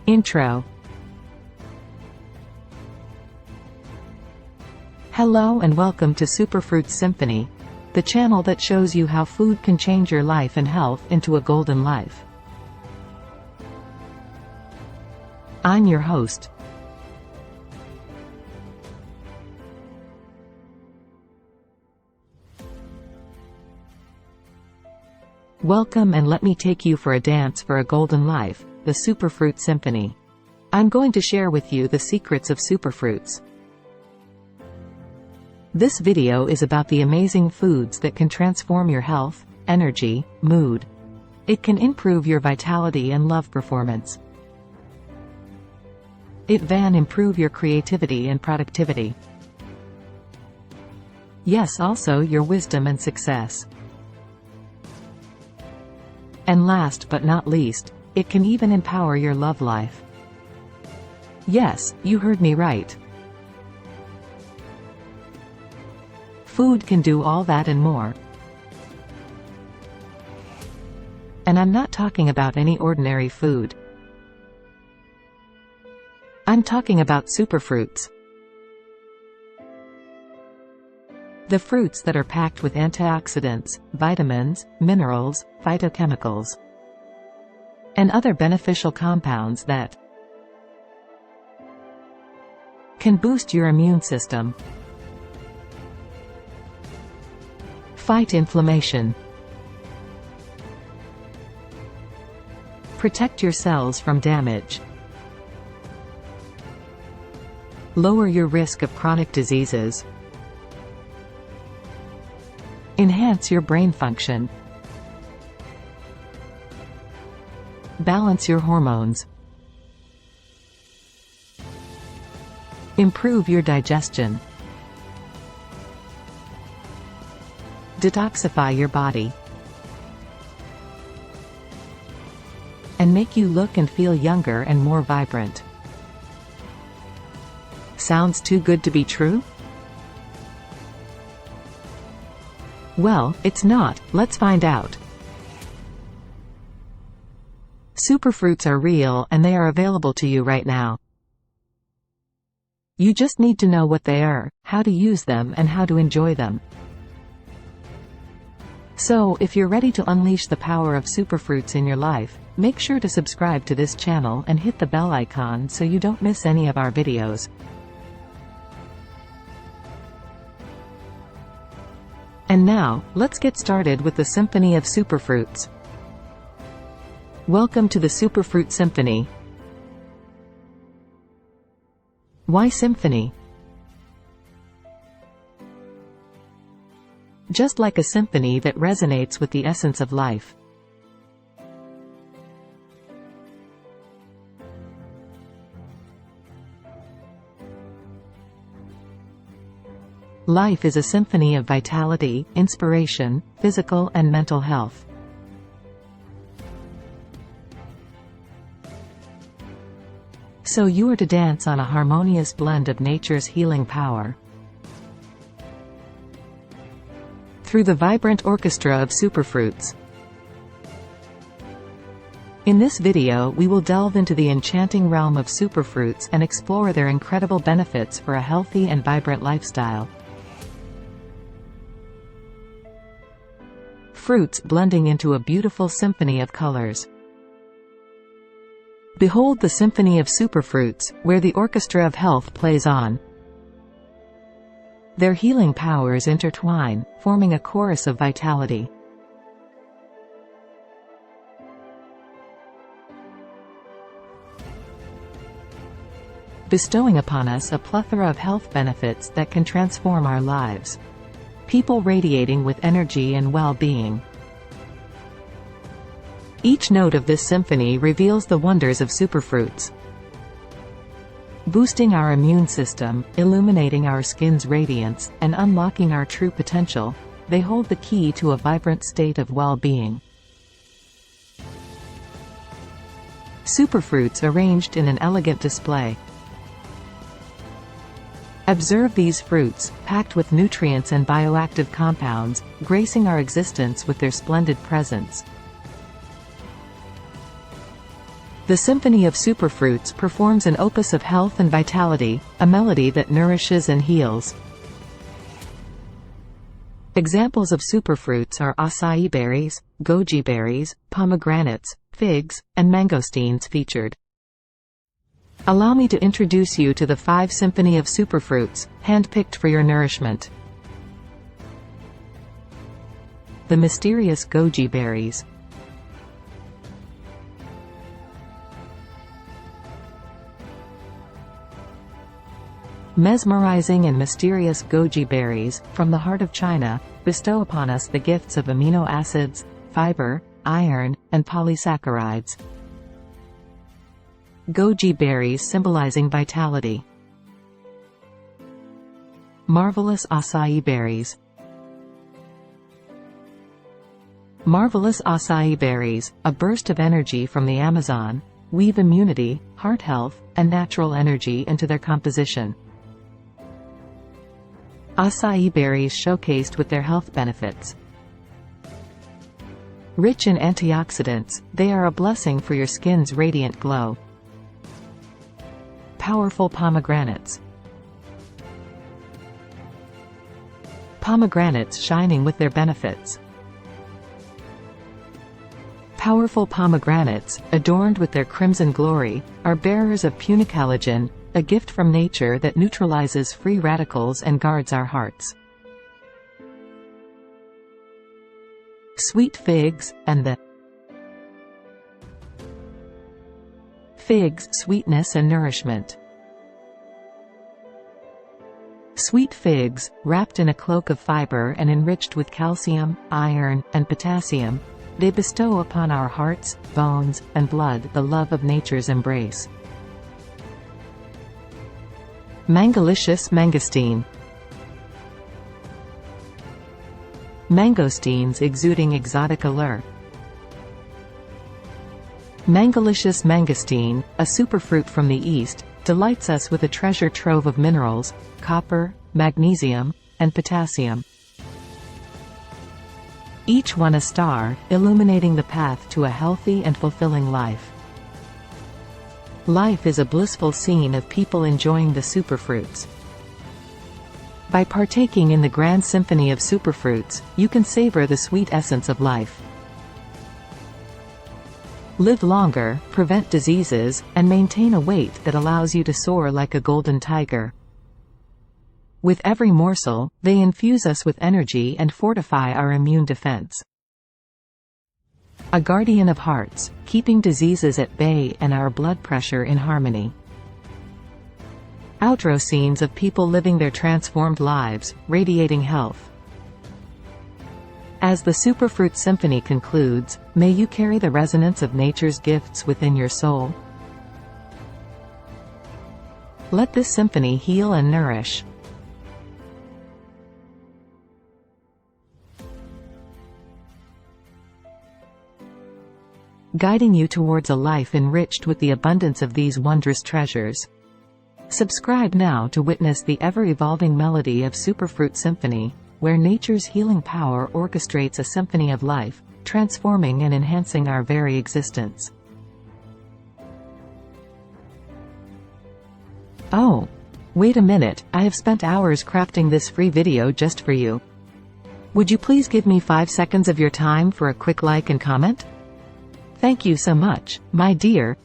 Intro. Hello and welcome to Superfruits Symphony, the channel that shows you how food can change your life and health into a golden life. I'm your host. Welcome, and let me take you for a dance for a golden life, the Superfruits Symphony. I'm going to share with you the secrets of superfruits. This video is about the amazing foods that can transform your health, energy, mood. It can improve your vitality and love performance. It can improve your creativity and productivity. Yes, also your wisdom and success. And last but not least, it can even empower your love life. Yes, you heard me right. Food can do all that and more. And I'm not talking about any ordinary food. I'm talking about superfruits. The fruits that are packed with antioxidants, vitamins, minerals, phytochemicals, and other beneficial compounds that can boost your immune system, fight inflammation, protect your cells from damage, lower your risk of chronic diseases, enhance your brain function, balance your hormones, improve your digestion, detoxify your body, and make you look and feel younger and more vibrant. Sounds too good to be true? Well, it's not. Let's find out. Superfruits are real, and they are available to you right now. You just need to know what they are, how to use them, and how to enjoy them. So, if you're ready to unleash the power of superfruits in your life, make sure to subscribe to this channel and hit the bell icon so you don't miss any of our videos. And now, let's get started with the Symphony of Superfruits. Welcome to the Superfruit Symphony. Why symphony? Just like a symphony that resonates with the essence of life. Life is a symphony of vitality, inspiration, physical and mental health. So you are to dance on a harmonious blend of nature's healing power. Through the vibrant orchestra of superfruits. In this video, we will delve into the enchanting realm of superfruits and explore their incredible benefits for a healthy and vibrant lifestyle. Fruits blending into a beautiful symphony of colors. Behold the symphony of superfruits, where the orchestra of health plays on. Their healing powers intertwine, forming a chorus of vitality. Bestowing upon us a plethora of health benefits that can transform our lives. People radiating with energy and well-being. Each note of this symphony reveals the wonders of superfruits. Boosting our immune system, illuminating our skin's radiance, and unlocking our true potential, they hold the key to a vibrant state of well-being. Superfruits arranged in an elegant display. Observe these fruits, packed with nutrients and bioactive compounds, gracing our existence with their splendid presence. The Symphony of Superfruits performs an opus of health and vitality, a melody that nourishes and heals. Examples of superfruits are acai berries, goji berries, pomegranates, figs, and mangosteens featured. Allow me to introduce you to the 5 Symphony of Superfruits, handpicked for your nourishment. The mysterious goji berries. Mesmerizing and mysterious goji berries, from the heart of China, bestow upon us the gifts of amino acids, fiber, iron, and polysaccharides. Goji berries symbolizing vitality. Marvelous acai berries. Marvelous acai berries, a burst of energy from the Amazon, weave immunity, heart health, and natural energy into their composition. Acai berries showcased with their health benefits. Rich in antioxidants, they are a blessing for your skin's radiant glow. Powerful pomegranates. Pomegranates shining with their benefits. Powerful pomegranates, adorned with their crimson glory, are bearers of punicalagin, a gift from nature that neutralizes free radicals and guards our hearts. Sweet figs, and the figs, sweetness and nourishment. Sweet figs, wrapped in a cloak of fiber and enriched with calcium, iron, and potassium, they bestow upon our hearts, bones, and blood the love of nature's embrace. Mangolicious mangosteen. Mangosteens exuding exotic allure. Mangolicious mangosteen, a superfruit from the East, delights us with a treasure trove of minerals, copper, magnesium, and potassium. Each one a star, illuminating the path to a healthy and fulfilling life. Life is a blissful scene of people enjoying the superfruits. By partaking in the grand symphony of superfruits, you can savor the sweet essence of life. Live longer, prevent diseases, and maintain a weight that allows you to soar like a golden tiger. With every morsel, they infuse us with energy and fortify our immune defense. A guardian of hearts, keeping diseases at bay and our blood pressure in harmony. Outro scenes of people living their transformed lives, radiating health. As the Superfruits Symphony concludes, may you carry the resonance of nature's gifts within your soul. Let this symphony heal and nourish. Guiding you towards a life enriched with the abundance of these wondrous treasures. Subscribe now to witness the ever-evolving melody of Superfruits Symphony, where nature's healing power orchestrates a symphony of life, transforming and enhancing our very existence. Oh, wait a minute, I have spent hours crafting this free video just for you. Would you please give me 5 seconds of your time for a quick like and comment? Thank you so much, my dear.